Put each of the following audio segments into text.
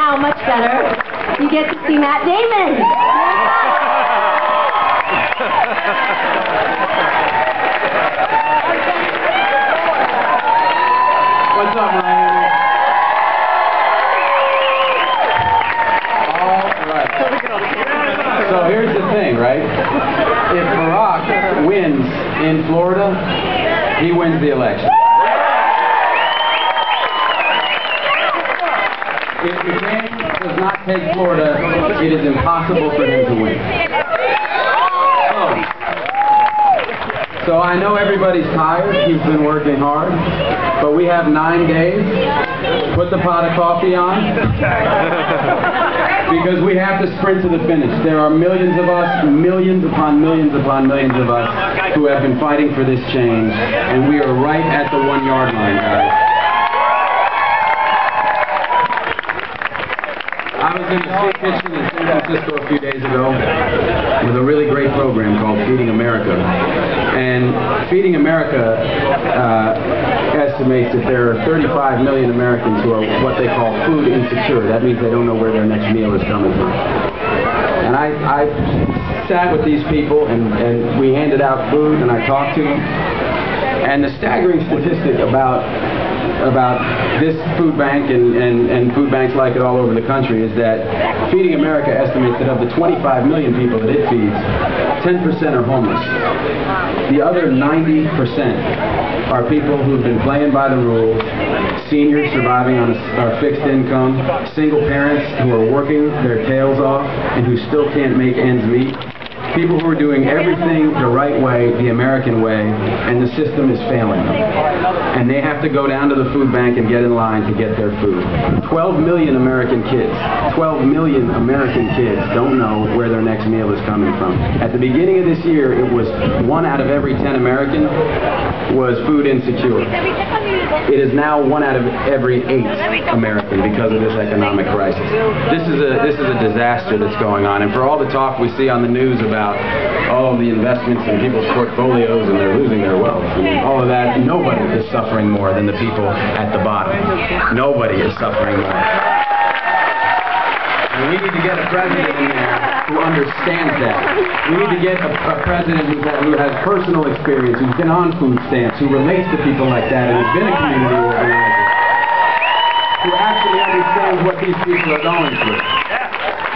now, much better. You get to see Matt Damon. What's up, Miami? All right. So here's the thing, right? If Barack wins in Florida, he wins the election. If McCain does not take Florida, it is impossible for him to win. So I know everybody's tired. He's been working hard. But we have 9 days. Put the pot of coffee on. Because we have to sprint to the finish. There are millions of us, millions upon millions upon millions of us, who have been fighting for this change. And we are right at the 1-yard line, guys. I was in the State Kitchen in San Francisco a few days ago with a really great program called Feeding America. And Feeding America estimates that there are 35 million Americans who are what they call food insecure. That means they don't know where their next meal is coming from. And I sat with these people and we handed out food and I talked to them. And the staggering statistic about this food bank and food banks like it all over the country is that Feeding America estimates that of the 25 million people that it feeds, 10% are homeless. The other 90% are people who've been playing by the rules, seniors surviving on a fixed income, single parents who are working their tails off and who still can't make ends meet. People who are doing everything the right way, the American way, and the system is failing them. And they have to go down to the food bank and get in line to get their food. 12 million American kids, 12 million American kids don't know where their next meal is coming from. At the beginning of this year, it was 1 out of every 10 Americans was food insecure. It is now 1 out of every 8 American because of this economic crisis. This is a disaster that's going on. And for all the talk we see on the news about all the investments in people's portfolios and they're losing their wealth and all of that, nobody is suffering more than the people at the bottom. Nobody is suffering more. And we need to get a president in there who understands that. We need to get a president who has personal experience, who's been on food stamps, who relates to people like that, and who's been a community organizer, who actually understands what these people are going through.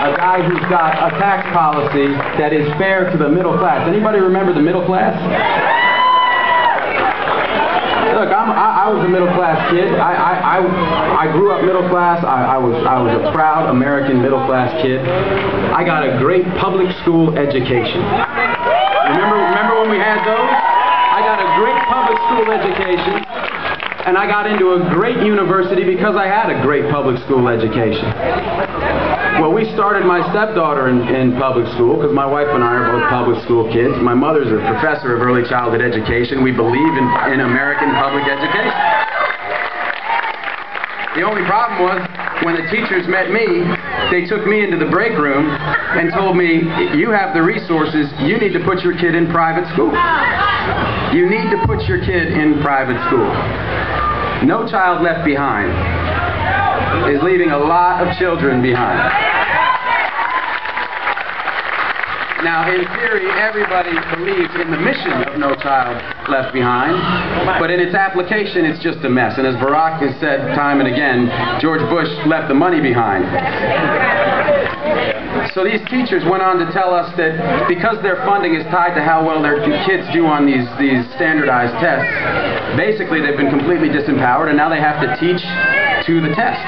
A guy who's got a tax policy that is fair to the middle class. Anybody remember the middle class? Look, I was a middle class kid. I grew up middle class. I was a proud American middle class kid. I got a great public school education. Remember when we had those? I got a great public school education. And I got into a great university because I had a great public school education. Well, we started my stepdaughter in public school because my wife and I are both public school kids. My mother's a professor of early childhood education. We believe in American public education. The only problem was when the teachers met me, they took me into the break room and told me, you have the resources, you need to put your kid in private school. You need to put your kid in private school. No Child Left Behind is leaving a lot of children behind. Now, in theory, everybody believes in the mission of No Child Left Behind, but in its application, it's just a mess. And as Barack has said time and again, George Bush left the money behind. So these teachers went on to tell us that because their funding is tied to how well their kids do on these standardized tests, basically they've been completely disempowered and now they have to teach to the test.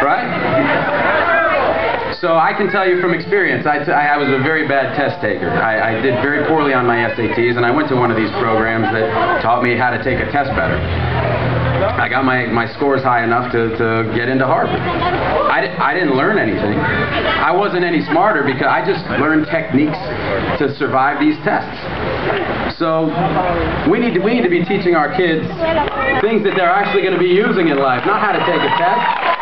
Right? So I can tell you from experience, I was a very bad test taker. I did very poorly on my SATs and I went to one of these programs that taught me how to take a test better. I got my scores high enough to get into Harvard. I didn't learn anything. I wasn't any smarter because I just learned techniques to survive these tests. So we need to be teaching our kids things that they're actually going to be using in life, not how to take a test.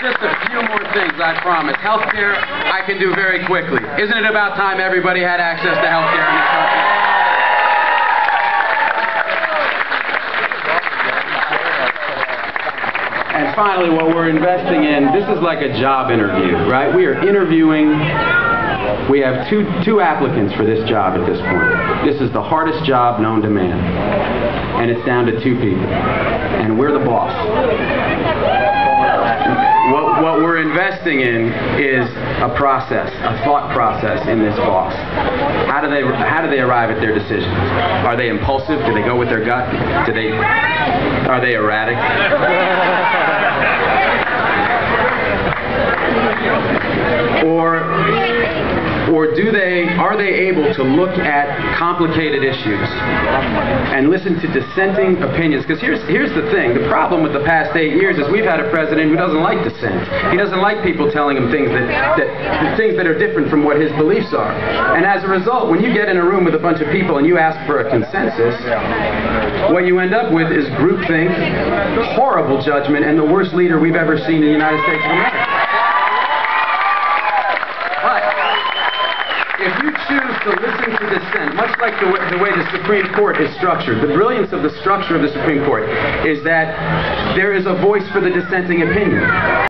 Just a few more things, I promise. Healthcare, I can do very quickly. Isn't it about time everybody had access to healthcare in this country? finally, what we're investing in, this is like a job interview, right? We are interviewing, we have two applicants for this job at this point. This is the hardest job known to man. And it's down to 2 people. And we're the boss. What we're investing in is a process, a thought process in this boss. How do they arrive at their decisions? Are they impulsive? Do they go with their gut? Are they erratic? Or are they able to look at complicated issues and listen to dissenting opinions? Because here's the thing. The problem with the past 8 years is we've had a president who doesn't like dissent. He doesn't like people telling him things that are different from what his beliefs are. And as a result, when you get in a room with a bunch of people and you ask for a consensus, what you end up with is groupthink, horrible judgment, and the worst leader we've ever seen in the United States of America. If you choose to listen to dissent, much like the way the Supreme Court is structured, the brilliance of the structure of the Supreme Court is that there is a voice for the dissenting opinion.